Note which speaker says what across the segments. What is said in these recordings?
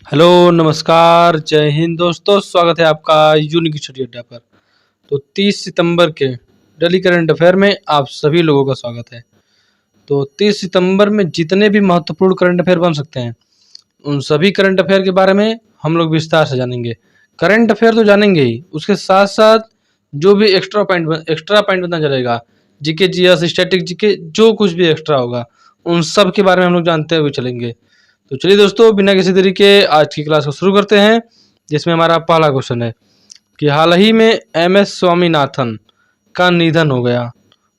Speaker 1: Hello, नमस्कार, जय हिंद दोस्तों। स्वागत है आपका यूनिक स्टडी अड्डा पर। तो 30 सितंबर के डेली करंट अफेयर में आप सभी लोगों का स्वागत है। तो 30 सितंबर में जितने भी महत्वपूर्ण करंट अफेयर बन सकते हैं, उन सभी करंट अफेयर के बारे में हम लोग विस्तार से जानेंगे। करंट अफेयर तो जानेंगे ही, उसके साथ साथ जो भी एक्स्ट्रा पॉइंट पता चलेगा, जीके, जीएस, स्टैटिक जीके, जो कुछ भी एक्स्ट्रा होगा, उन सब के बारे में हम लोग जानते हुए चलेंगे। तो चलिए दोस्तों, बिना किसी देरी के आज की क्लास को शुरू करते हैं, जिसमें हमारा पहला क्वेश्चन है कि हाल ही में एम.एस. स्वामीनाथन का निधन हो गया,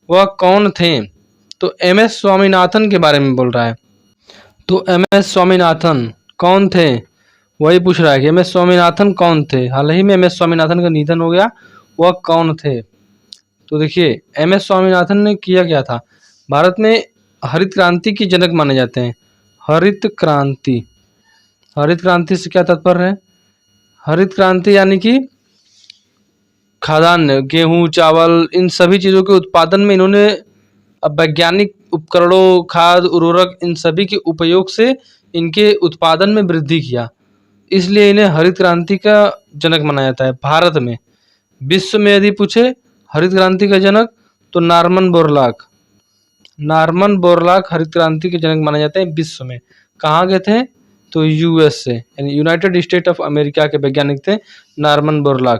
Speaker 1: वह कौन थे? तो एम.एस. स्वामीनाथन के बारे में बोल रहा है। तो एम.एस. स्वामीनाथन कौन थे, वही पूछ रहा है कि एम.एस. स्वामीनाथन कौन थे। हाल ही में एम.एस. स्वामीनाथन का निधन हो गया, वह कौन थे? तो देखिए, एम.एस. स्वामीनाथन ने किया क्या था। भारत में हरित क्रांति की जनक माने जाते हैं। हरित क्रांति, हरित क्रांति से क्या तात्पर्य है? हरित क्रांति यानी कि खाद्यान्न, गेहूं, चावल, इन सभी चीज़ों के उत्पादन में इन्होंने वैज्ञानिक उपकरणों, खाद, उर्वरक, इन सभी के उपयोग से इनके उत्पादन में वृद्धि किया। इसलिए इन्हें हरित क्रांति का जनक माना जाता है भारत में। विश्व में यदि पूछे हरित क्रांति का जनक, तो नॉर्मन बोरलॉग हरित क्रांति के जनक माने जाते हैं विश्व में। कहाँ के थे? तो यूएस से, यानी यूनाइटेड स्टेट ऑफ अमेरिका के वैज्ञानिक थे नॉर्मन बोरलॉग।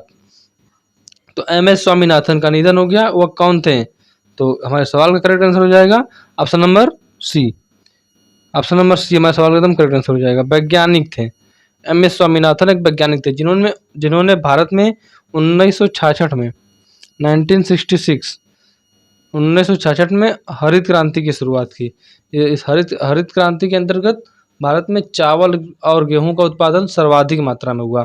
Speaker 1: तो एम.एस. स्वामीनाथन का निधन हो गया, वह कौन थे? तो हमारे सवाल का करेक्ट आंसर हो जाएगा option number C. Option number C हमारे सवाल का एकदम करेक्ट आंसर हो जाएगा। वैज्ञानिक थे। एम.एस. स्वामीनाथन एक वैज्ञानिक थे जिन्होंने भारत में 1966 में 1966 में हरित क्रांति की शुरुआत की। इस हरित क्रांति के अंतर्गत भारत में चावल और गेहूं का उत्पादन सर्वाधिक मात्रा में हुआ।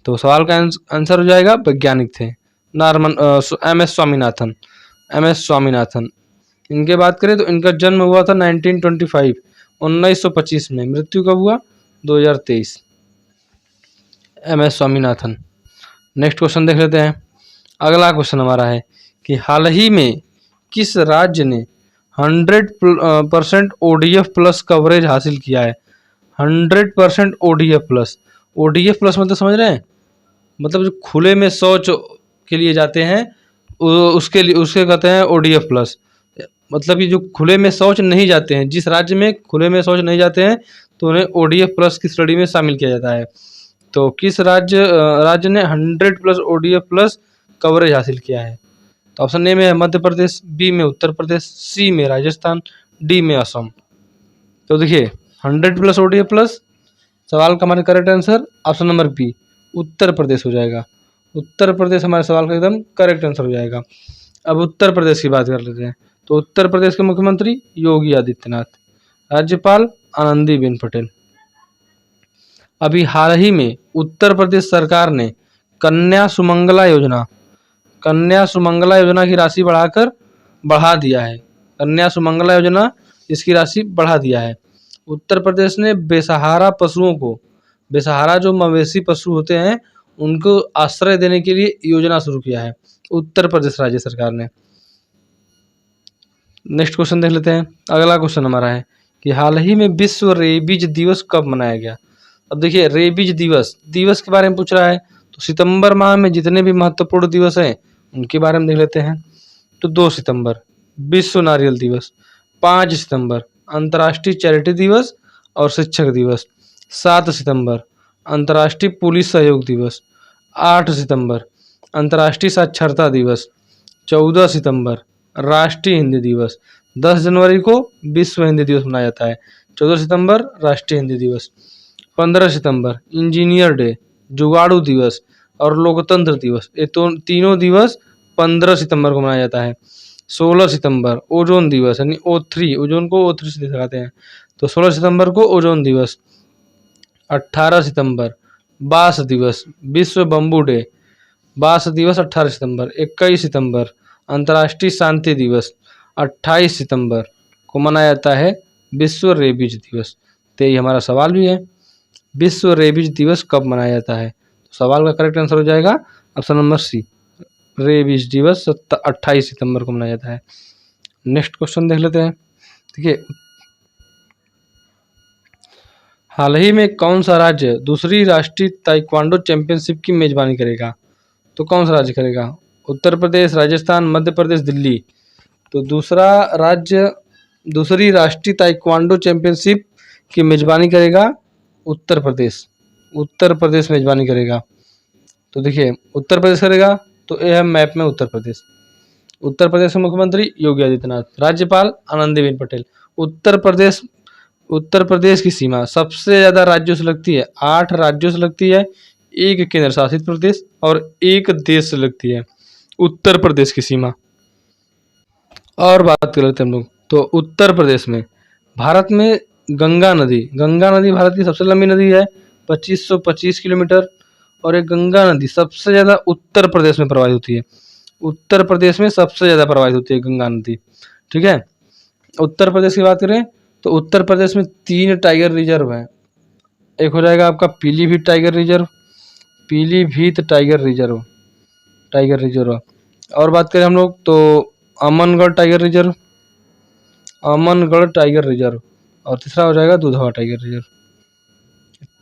Speaker 1: तो सवाल का आंसर हो जाएगा वैज्ञानिक थे एम.एस. स्वामीनाथन। इनके बात करें तो इनका जन्म हुआ था 1925 में। मृत्यु कब हुआ? 2023। एम.एस. स्वामीनाथन। नेक्स्ट क्वेश्चन देख लेते हैं। अगला क्वेश्चन हमारा है कि हाल ही में किस राज्य ने 100% ODF प्लस कवरेज हासिल किया है? 100% ODF प्लस। ODF प्लस मतलब समझ रहे हैं? मतलब जो खुले में शौच के लिए जाते हैं, उसके कहते हैं ODF प्लस। मतलब कि जो खुले में शौच नहीं जाते हैं, जिस राज्य में खुले में शौच नहीं जाते हैं, तो उन्हें ODF प्लस की श्रेणी में शामिल किया जाता है। तो किस राज्य ने 100+ ODF प्लस कवरेज हासिल किया है? तो ऑप्शन ए में है मध्य प्रदेश, बी में उत्तर प्रदेश, सी में राजस्थान, डी में असम। तो देखिए, 100+ ODF प्लस, सवाल का हमारा correct answer option number B, Uttar Pradesh हो जाएगा। उत्तर प्रदेश हमारे सवाल का एकदम करेक्ट आंसर हो जाएगा। अब उत्तर प्रदेश की बात कर लेते हैं। तो उत्तर प्रदेश के मुख्यमंत्री योगी आदित्यनाथ, राज्यपाल आनंदीबेन पटेल। अभी हाल ही में उत्तर प्रदेश सरकार ने कन्या सुमंगला योजना की राशि बढ़ा दिया है। कन्या सुमंगला योजना, इसकी राशि बढ़ा दिया है। उत्तर प्रदेश ने बेसहारा जो मवेशी पशु होते हैं, उनको आश्रय देने के लिए योजना शुरू किया है उत्तर प्रदेश राज्य सरकार ने। नेक्स्ट क्वेश्चन देख लेते हैं। अगला क्वेश्चन हमारा है कि हाल ही में विश्व रेबीज दिवस कब मनाया गया? अब देखिए, रेबीज दिवस के बारे में पूछ रहा है, तो सितंबर माह में जितने भी महत्वपूर्ण दिवस हैं, उनके बारे में देख लेते हैं। तो 2 सितंबर विश्व नारियल दिवस, 5 सितंबर अंतर्राष्ट्रीय चैरिटी दिवस और शिक्षक दिवस, 7 सितंबर अंतर्राष्ट्रीय पुलिस सहयोग दिवस, 8 सितंबर अंतर्राष्ट्रीय साक्षरता दिवस, 14 सितंबर राष्ट्रीय हिंदी दिवस, 10 जनवरी को विश्व हिंदी दिवस मनाया जाता है। 14 सितंबर राष्ट्रीय हिंदी दिवस, 15 सितंबर इंजीनियर डे, जुगाड़ू दिवस और लोकतंत्र दिवस। ये तो तीनों दिवस 15 सितंबर को मनाया जाता है। 16 सितंबर ओजोन दिवस, यानी O3, ओजोन को O3 से दिखाते हैं, तो 16 सितंबर को ओजोन दिवस। 18 सितंबर बांस दिवस, विश्व बम्बू डे, बांस दिवस 18 सितंबर। 21 सितंबर अंतर्राष्ट्रीय शांति दिवस। 28 सितंबर को मनाया जाता है विश्व रेबीज दिवस। तो ये हमारा सवाल भी है, विश्व रेबीज दिवस कब मनाया जाता है? तो सवाल का करेक्ट आंसर हो जाएगा ऑप्शन नंबर सी, रेबीज दिवस 28 सितंबर को मनाया जाता है। नेक्स्ट क्वेश्चन देख लेते हैं। ठीक है, हाल ही में कौन सा राज्य दूसरी राष्ट्रीय ताइक्वांडो चैंपियनशिप की मेजबानी करेगा? तो कौन सा राज्य करेगा? उत्तर प्रदेश, राजस्थान, मध्य प्रदेश, दिल्ली। तो दूसरा राज्य दूसरी राष्ट्रीय ताइक्वांडो चैंपियनशिप की मेजबानी करेगा उत्तर प्रदेश। उत्तर प्रदेश मेजबानी करेगा। तो देखिए उत्तर प्रदेश करेगा, तो ये है मैप में उत्तर प्रदेश। उत्तर प्रदेश के मुख्यमंत्री योगी आदित्यनाथ, राज्यपाल आनंदीबेन पटेल। उत्तर प्रदेश की सीमा सबसे ज़्यादा राज्यों से लगती है, 8 राज्यों से लगती है, 1 केंद्र शासित प्रदेश और 1 देश से लगती है उत्तर प्रदेश की सीमा। और बात कर लेते हैं हम लोग, तो उत्तर प्रदेश में भारत में गंगा नदी भारत की सबसे लंबी नदी है, 2525 किलोमीटर। और ये गंगा नदी सबसे ज़्यादा उत्तर प्रदेश में प्रवाहित होती है। उत्तर प्रदेश में सबसे ज़्यादा प्रवाहित होती है गंगा नदी। ठीक है, उत्तर प्रदेश की बात करें तो उत्तर प्रदेश में 3 टाइगर रिजर्व हैं। एक हो जाएगा आपका Pilibhit tiger reserve, Pilibhit tiger reserve. और बात करें हम लोग तो अमनगढ़ टाइगर रिजर्व, और तीसरा हो जाएगा Dudhwa tiger reserve.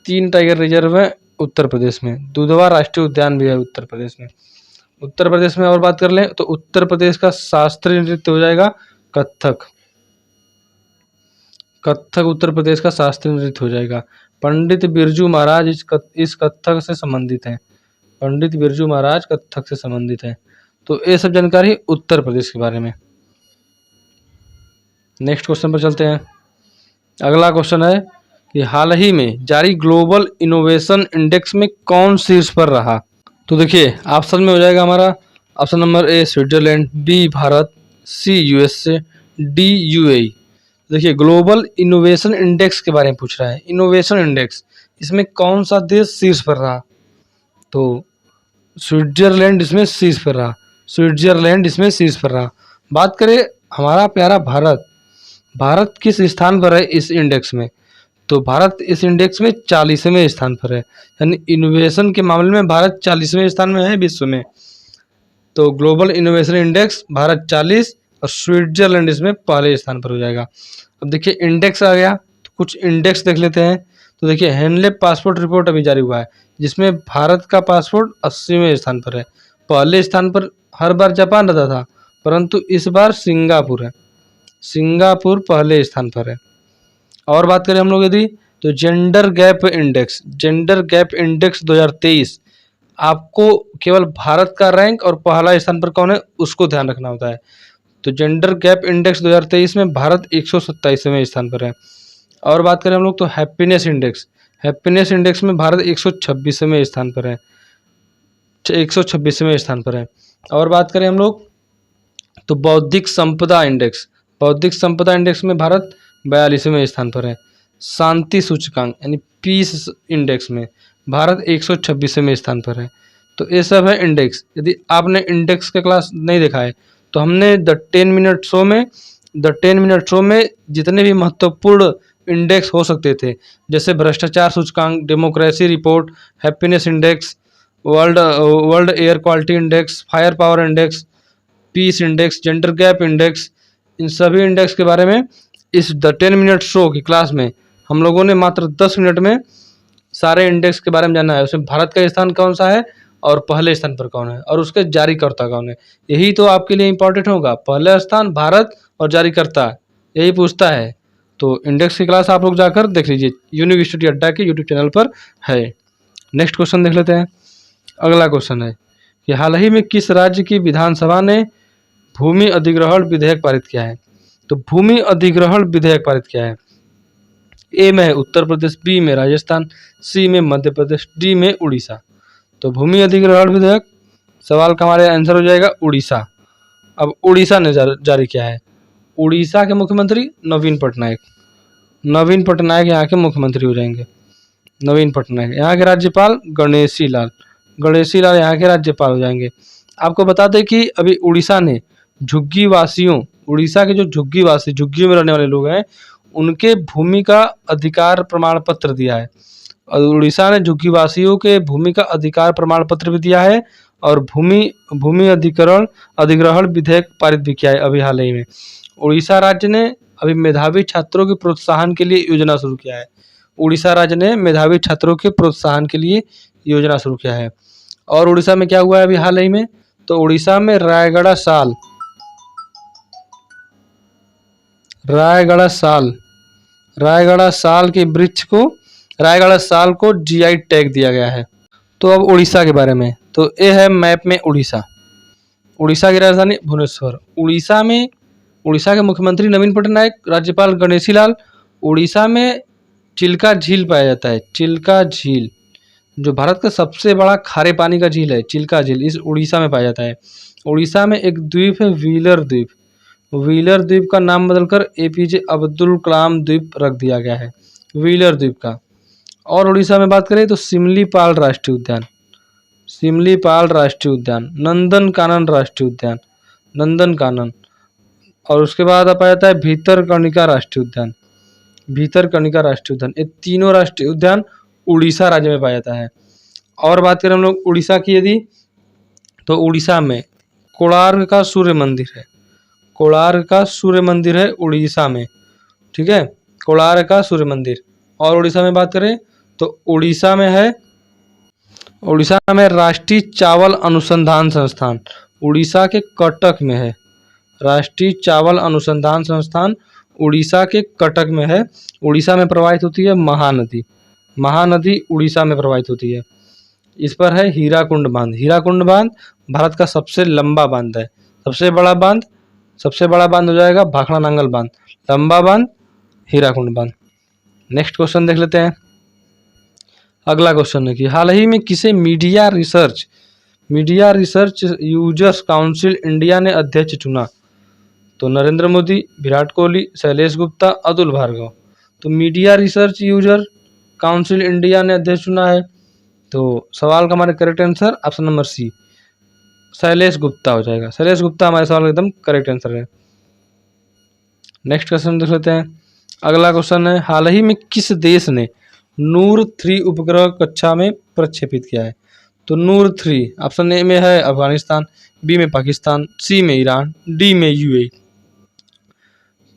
Speaker 1: 3 tiger reserve है उत्तर प्रदेश में। दुधवा राष्ट्रीय उद्यान भी है उत्तर प्रदेश में। उत्तर प्रदेश में और बात कर लें तो उत्तर प्रदेश का शास्त्रीय नृत्य हो जाएगा कथक। उत्तर प्रदेश का शास्त्रीय नृत्य हो जाएगा। पंडित बिरजू महाराज इस कथक से संबंधित हैं। पंडित बिरजू महाराज कथक से संबंधित हैं। तो ये सब जानकारी उत्तर प्रदेश के बारे में। नेक्स्ट क्वेश्चन पर चलते हैं। अगला क्वेश्चन है कि हाल ही में जारी ग्लोबल इनोवेशन इंडेक्स में कौन शीर्ष पर रहा? तो देखिए ऑप्शन में हो जाएगा हमारा option number A Switzerland, B Bharat, C USA, D UAE. देखिए ग्लोबल इनोवेशन इंडेक्स के बारे में पूछ रहा है। इनोवेशन इंडेक्स, इसमें कौन सा देश शीर्ष पर रहा? तो स्विट्जरलैंड इसमें शीर्ष पर रहा। बात करें हमारा प्यारा भारत किस स्थान पर है इस इंडेक्स में? तो भारत इस इंडेक्स में 40वें स्थान पर है। यानी इनोवेशन के मामले में भारत 40वें स्थान में है विश्व में। तो ग्लोबल इनोवेशन इंडेक्स भारत 40 और स्विट्जरलैंड इसमें पहले स्थान पर हो जाएगा। अब देखिए इंडेक्स आ गया, तो कुछ इंडेक्स देख लेते हैं। तो देखिए हेनले पासपोर्ट रिपोर्ट अभी जारी हुआ है, जिसमें भारत का पासपोर्ट 80वें स्थान पर है। पहले स्थान पर हर बार जापान रहता था, परंतु इस बार सिंगापुर है। सिंगापुर पहले स्थान पर है। और बात करें हम लोग यदि तो जेंडर गैप इंडेक्स 2023, आपको केवल भारत का रैंक और पहला स्थान पर कौन है उसको ध्यान रखना होता है। तो जेंडर गैप इंडेक्स 2023 में भारत 127वें स्थान पर है। और बात करें हम लोग तो हैप्पीनेस इंडेक्स में भारत 126वें स्थान पर है। 126वें स्थान पर है। और बात करें हम लोग तो बौद्धिक संपदा इंडेक्स में भारत 42वें स्थान पर है। शांति सूचकांक यानी पीस इंडेक्स में भारत 126वें स्थान पर है। तो ये सब है इंडेक्स। यदि आपने इंडेक्स का क्लास नहीं देखा है तो हमने द 10 मिनट शो में जितने भी महत्वपूर्ण इंडेक्स हो सकते थे, जैसे भ्रष्टाचार सूचकांक, democracy report, happiness index, world air quality index, fire power index, peace index, gender gap index, इन सभी इंडेक्स के बारे में इस द 10 मिनट शो की क्लास में हम लोगों ने मात्र 10 मिनट में सारे इंडेक्स के बारे में जानना है। उसमें भारत का स्थान कौन सा है और पहले स्थान पर कौन है और उसके जारीकर्ता कौन है, यही तो आपके लिए इंपॉर्टेंट होगा। पहला स्थान भारत और जारीकर्ता यही पूछता है। तो इंडेक्स की क्लास आप लोग जाकर देख लीजिए, यूनिक स्टडी अड्डा के यूट्यूब चैनल पर है। नेक्स्ट क्वेश्चन देख लेते हैं। अगला क्वेश्चन है कि हाल ही में किस राज्य की विधानसभा ने भूमि अधिग्रहण विधेयक पारित किया है? तो भूमि अधिग्रहण विधेयक पारित किया है। ए में है उत्तर प्रदेश, बी में राजस्थान, सी में मध्य प्रदेश, डी में उड़ीसा। तो भूमि अधिग्रहण विधेयक, सवाल का हमारे आंसर हो जाएगा उड़ीसा। अब उड़ीसा ने जारी किया है। उड़ीसा के मुख्यमंत्री नवीन पटनायक यहाँ के मुख्यमंत्री हो जाएंगे। नवीन पटनायक। यहाँ के राज्यपाल गणेशी लाल यहाँ के राज्यपाल हो जाएंगे। आपको बता दें कि अभी उड़ीसा ने उड़ीसा के जो झुग्गियों में रहने वाले लोग हैं, उनके भूमि का अधिकार प्रमाण पत्र दिया है। और उड़ीसा ने झुग्गीवासियों के भूमि का अधिकार प्रमाण पत्र भी दिया है और भूमि अधिग्रहण विधेयक पारित भी किया है अभी हाल ही में। उड़ीसा राज्य ने अभी मेधावी छात्रों के प्रोत्साहन के लिए योजना शुरू किया है। उड़ीसा राज्य ने मेधावी छात्रों के प्रोत्साहन के लिए योजना शुरू किया है। और उड़ीसा में क्या हुआ है अभी हाल ही में, तो उड़ीसा में रायगढ़ा साल के वृक्ष को, रायगढ़ साल को जीआई टैग दिया गया है। तो अब उड़ीसा के बारे में, तो ये है मैप में उड़ीसा। उड़ीसा की राजधानी भुवनेश्वर। उड़ीसा के मुख्यमंत्री नवीन पटनायक, राज्यपाल गणेशी लाल। उड़ीसा में चिल्का झील पाया जाता है। चिल्का झील जो भारत का सबसे बड़ा खारे पानी का झील है, चिल्का झील इस उड़ीसा में पाया जाता है। उड़ीसा में एक द्वीप है व्हीलर द्वीप। व्हीलर द्वीप का नाम बदलकर एपीजे अब्दुल कलाम द्वीप रख दिया गया है, व्हीलर द्वीप का। और उड़ीसा में बात करें तो सिमलीपाल राष्ट्रीय उद्यान, नंदनकानन राष्ट्रीय उद्यान, नंदनकानन। और उसके बाद आ जाता है भीतरकनिका राष्ट्रीय उद्यान, भीतरकनिका राष्ट्रीय उद्यान। ये तीनों राष्ट्रीय उद्यान उड़ीसा राज्य में पाया जाता है। और बात करें हम लोग उड़ीसा की यदि, तो उड़ीसा में कोणार्क का सूर्य मंदिर है। कोणार्क का सूर्य मंदिर है उड़ीसा में, ठीक है, कोणार्क का सूर्य मंदिर। और उड़ीसा में बात करें तो उड़ीसा में राष्ट्रीय चावल अनुसंधान संस्थान उड़ीसा के कटक में है। राष्ट्रीय चावल अनुसंधान संस्थान उड़ीसा के कटक में है। उड़ीसा में प्रवाहित होती है महानदी, महानदी उड़ीसा में प्रवाहित होती है। इस पर है हीराकुंड बांध। हीराकुंड बांध भारत का सबसे लंबा बांध है। सबसे बड़ा बांध हो जाएगा भाखड़ा नांगल बांध, लंबा बांध हीराकुंड बांध। नेक्स्ट क्वेश्चन देख लेते हैं। अगला क्वेश्चन है कि हाल ही में किसे media research users council India ने अध्यक्ष चुना? तो नरेंद्र मोदी, विराट कोहली, शैलेश गुप्ता, अतुल भार्गव। तो media research user council India ने अध्यक्ष चुना है। तो सवाल का हमारा correct answer option number C, Shailesh Gupta हो जाएगा। शैलेश गुप्ता हमारे सवाल का एकदम करेक्ट आंसर है। नेक्स्ट क्वेश्चन देख लेते हैं। अगला क्वेश्चन है हाल ही में किस देश ने नूर 3 उपग्रह कक्षा में प्रक्षेपित किया है? तो नूर 3 ऑप्शन ए में है अफगानिस्तान, बी में पाकिस्तान, सी में ईरान, डी में यूएई।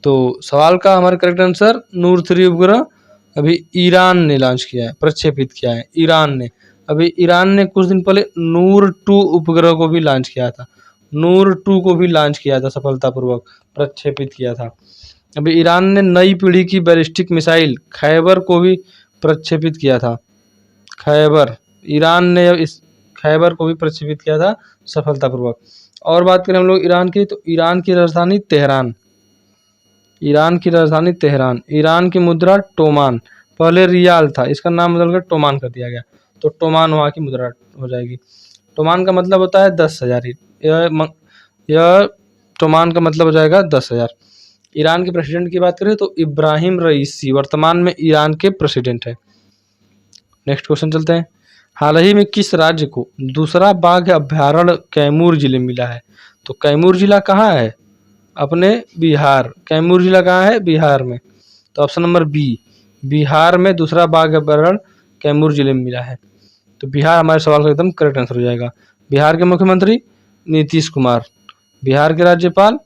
Speaker 1: तो सवाल का हमारा करेक्ट आंसर नूर 3 उपग्रह अभी ईरान ने लॉन्च किया है, प्रक्षेपित किया है ईरान ने। अभी ईरान ने कुछ दिन पहले नूर 2 उपग्रह को भी लॉन्च किया था, नूर 2 को भी लॉन्च किया था, सफलतापूर्वक प्रक्षेपित किया था। अभी ईरान ने नई पीढ़ी की बैलिस्टिक मिसाइल खैबर को भी प्रक्षेपित किया था। ईरान ने इस खैबर को भी प्रक्षेपित किया था सफलतापूर्वक। और बात करें हम लोग ईरान की, तो ईरान की राजधानी तेहरान, ईरान की मुद्रा टोमान, पहले रियाल था, इसका नाम बदलकर टोमान कर दिया गया। तो टोमान वहाँ की मुद्रा हो जाएगी। टोमान का मतलब होता है 10,000। यह टोमान का मतलब हो जाएगा 10,000। ईरान के प्रेसिडेंट की बात करें तो इब्राहिम रईसी वर्तमान में ईरान के प्रेसिडेंट है। नेक्स्ट क्वेश्चन चलते हैं। हाल ही में किस राज्य को दूसरा बाघ अभ्यारण्य कैमूर जिले में मिला है? तो कैमूर जिला कहाँ है? अपने बिहार। कैमूर जिला कहाँ है? बिहार में। तो ऑप्शन नंबर बी, बिहार में दूसरा बाघ अभ्यारण्य कैमूर जिले में मिला है। तो बिहार हमारे सवाल का एकदम करेक्ट आंसर हो जाएगा। बिहार के मुख्यमंत्री नीतीश कुमार, बिहार के राज्यपाल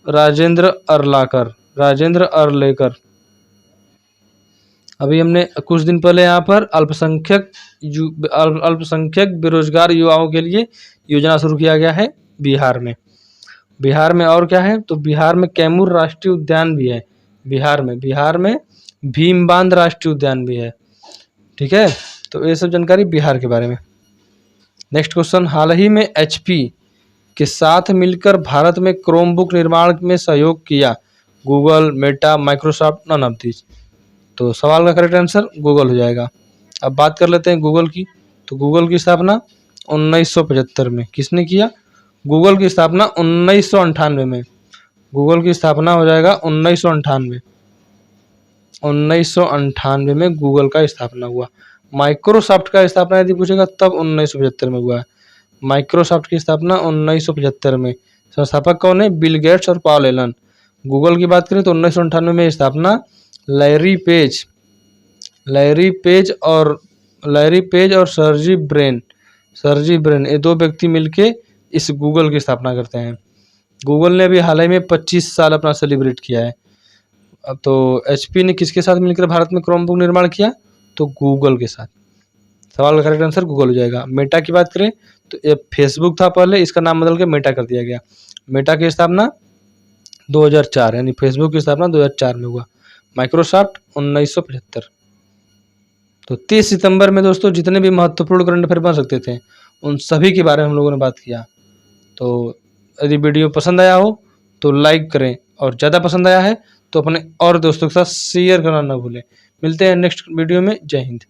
Speaker 1: राजेंद्र अरलेकर। अभी हमने कुछ दिन पहले यहाँ पर अल्पसंख्यक बेरोजगार युवाओं के लिए योजना शुरू किया गया है बिहार में। बिहार में और क्या है? तो बिहार में कैमूर राष्ट्रीय उद्यान भी है। बिहार में भीमबांध राष्ट्रीय उद्यान भी है। ठीक है, तो ये सब जानकारी बिहार के बारे में। नेक्स्ट क्वेश्चन, हाल ही में HP के साथ मिलकर भारत में क्रोमबुक निर्माण में सहयोग किया Google, Meta, Microsoft, none of this. तो सवाल का करेक्ट आंसर गूगल हो जाएगा। अब बात कर लेते हैं गूगल की। तो गूगल की स्थापना 1975 में किसने किया? गूगल की स्थापना 1998 में। गूगल की स्थापना हो जाएगा 1998 में गूगल का स्थापना हुआ। माइक्रोसॉफ्ट का स्थापना यदि पूछेगा तब 1975 में हुआ है। माइक्रोसॉफ्ट की स्थापना 1975 में। संस्थापक कौन है? बिल गेट्स और पॉल एलन। गूगल की बात करें तो 1998 में स्थापना लैरी पेज और सर्जी ब्रेन ये 2 व्यक्ति मिलके इस गूगल की स्थापना करते हैं। गूगल ने अभी हाल ही में 25 साल अपना सेलिब्रेट किया है। अब तो HP ने किसके साथ मिलकर भारत में क्रोमबुक निर्माण किया? तो गूगल के साथ। सवाल का करेक्ट आंसर गूगल हो जाएगा। मेटा की बात करें तो ये फेसबुक था पहले, इसका नाम बदल के मेटा कर दिया गया। मेटा की स्थापना 2004 यानी फेसबुक की स्थापना 2004 में हुआ। माइक्रोसॉफ्ट 1975। तो 30 सितंबर में दोस्तों जितने भी महत्वपूर्ण करंट अफेयर बन सकते थे उन सभी के बारे में हम लोगों ने बात किया। तो यदि वीडियो पसंद आया हो तो लाइक करें, और ज़्यादा पसंद आया है तो अपने और दोस्तों के साथ शेयर करना ना भूलें। मिलते हैं नेक्स्ट वीडियो में। जय हिंद।